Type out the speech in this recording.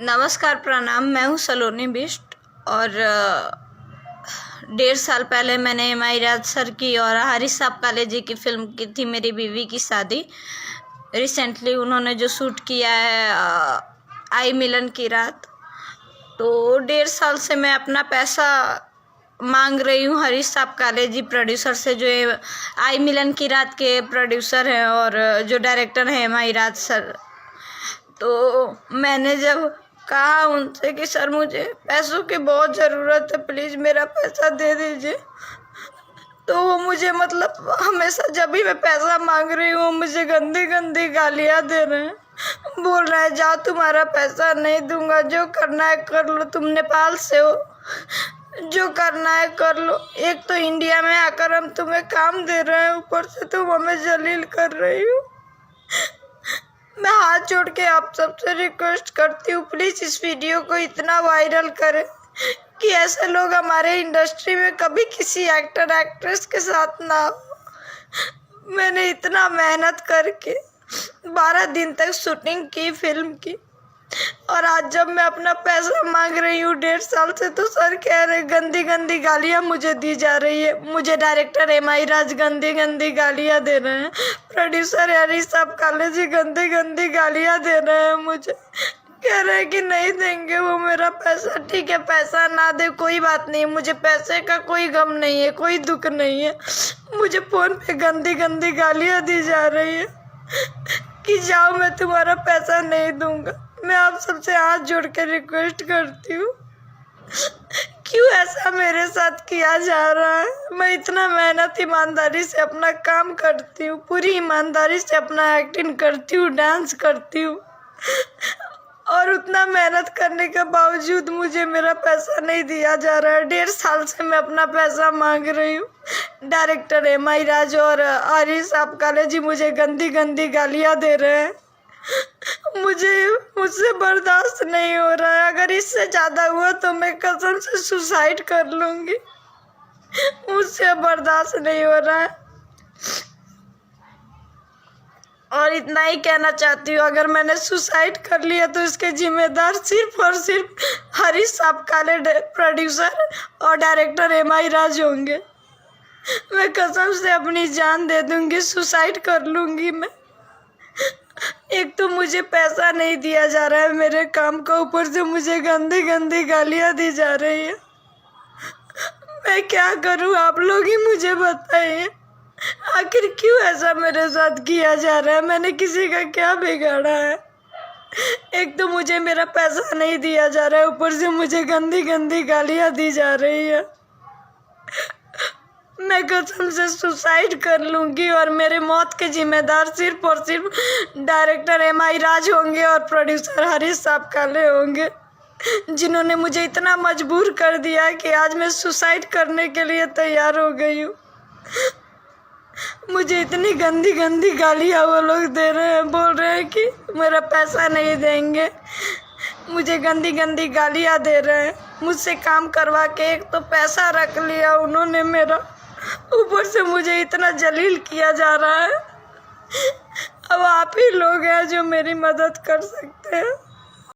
नमस्कार, प्रणाम। मैं हूँ सलोनी बिष्ट और 1.5 साल पहले मैंने एम.आई. राज सर की और हारिस साहब काले जी की फिल्म की थी मेरी बीवी की शादी। रिसेंटली उन्होंने जो शूट किया है आई मिलन की रात, तो 1.5 साल से मैं अपना पैसा मांग रही हूँ हरीश साहब काले जी प्रोड्यूसर से, जो आई मिलन की रात के प्रोड्यूसर हैं और जो डायरेक्टर हैं एम.आई. राज सर। तो मैंने जब कहा उनसे कि सर मुझे पैसों की बहुत ज़रूरत है, प्लीज़ मेरा पैसा दे दीजिए, तो वो मुझे हमेशा जब भी मैं पैसा मांग रही हूँ मुझे गंदी गंदी गालियाँ दे रहे हैं। बोल रहे हैं जाओ, तुम्हारा पैसा नहीं दूंगा, जो करना है कर लो, तुम नेपाल से हो, जो करना है कर लो। एक तो इंडिया में आकर हम तुम्हें काम दे रहे हैं, ऊपर से तुम हमें जलील कर रही हो। मैं हाथ जोड़ के आप सबसे रिक्वेस्ट करती हूँ, प्लीज़ इस वीडियो को इतना वायरल करें कि ऐसे लोग हमारे इंडस्ट्री में कभी किसी एक्टर एक्ट्रेस के साथ ना हो। मैंने इतना मेहनत करके 12 दिन तक शूटिंग की फिल्म की, और आज जब मैं अपना पैसा मांग रही हूँ 1.5 साल से, तो सर कह रहे गंदी गंदी गालियाँ मुझे दी जा रही है। मुझे डायरेक्टर एम.आई. राज गंदी गंदी गालियाँ दे रहे हैं, प्रोड्यूसर हरीश साहब काले जी गंदी गंदी गालियाँ दे रहे हैं। मुझे कह रहे हैं कि नहीं देंगे वो मेरा पैसा। ठीक है, पैसा ना दे कोई बात नहीं, मुझे पैसे का कोई गम नहीं है, कोई दुख नहीं है। मुझे फ़ोन पे गंदी गंदी गालियाँ दी जा रही है कि जाओ, मैं तुम्हारा पैसा नहीं दूंगा। मैं आप सबसे हाथ जोड़ के रिक्वेस्ट करती हूँ, क्यों ऐसा मेरे साथ किया जा रहा है? मैं इतना मेहनत ईमानदारी से अपना काम करती हूँ, पूरी ईमानदारी से अपना एक्टिंग करती हूँ, डांस करती हूँ, और उतना मेहनत करने के बावजूद मुझे मेरा पैसा नहीं दिया जा रहा है। 1.5 साल से मैं अपना पैसा मांग रही हूँ। Director MI. राज और हरीश साहब काले जी मुझे गंदी गंदी गालियाँ दे रहे हैं। मुझसे बर्दाश्त नहीं हो रहा है। अगर इससे ज़्यादा हुआ तो मैं कसम से सुसाइड कर लूँगी। मुझसे बर्दाश्त नहीं हो रहा है। और इतना ही कहना चाहती हूँ, अगर मैंने सुसाइड कर लिया तो इसके जिम्मेदार सिर्फ और सिर्फ हरीश साहब काले प्रोड्यूसर और डायरेक्टर एम.आई. राज होंगे। मैं कसम से अपनी जान दे दूँगी, सुसाइड कर लूँगी मैं। एक तो मुझे पैसा नहीं दिया जा रहा है मेरे काम का, ऊपर से मुझे गंदी गंदी गालियाँ दी जा रही है। मैं क्या करूँ, आप लोग ही मुझे बताइए, आखिर क्यों ऐसा मेरे साथ किया जा रहा है? मैंने किसी का क्या बिगाड़ा है? एक तो मुझे मेरा पैसा नहीं दिया जा रहा है, ऊपर से मुझे गंदी गंदी गालियाँ दी जा रही है। मैं कसम से सुसाइड कर लूँगी, और मेरे मौत के जिम्मेदार सिर्फ और सिर्फ डायरेक्टर एम.आई. राज होंगे और प्रोड्यूसर हरीश साहब काले होंगे, जिन्होंने मुझे इतना मजबूर कर दिया कि आज मैं सुसाइड करने के लिए तैयार हो गई हूँ। मुझे इतनी गंदी गंदी गालियाँ वो लोग दे रहे हैं, बोल रहे हैं कि मेरा पैसा नहीं देंगे, मुझे गंदी गंदी गालियाँ दे रहे हैं। मुझसे काम करवा के एक तो पैसा रख लिया उन्होंने मेरा, ऊपर से मुझे इतना जलील किया जा रहा है। अब आप ही लोग हैं जो मेरी मदद कर सकते हैं।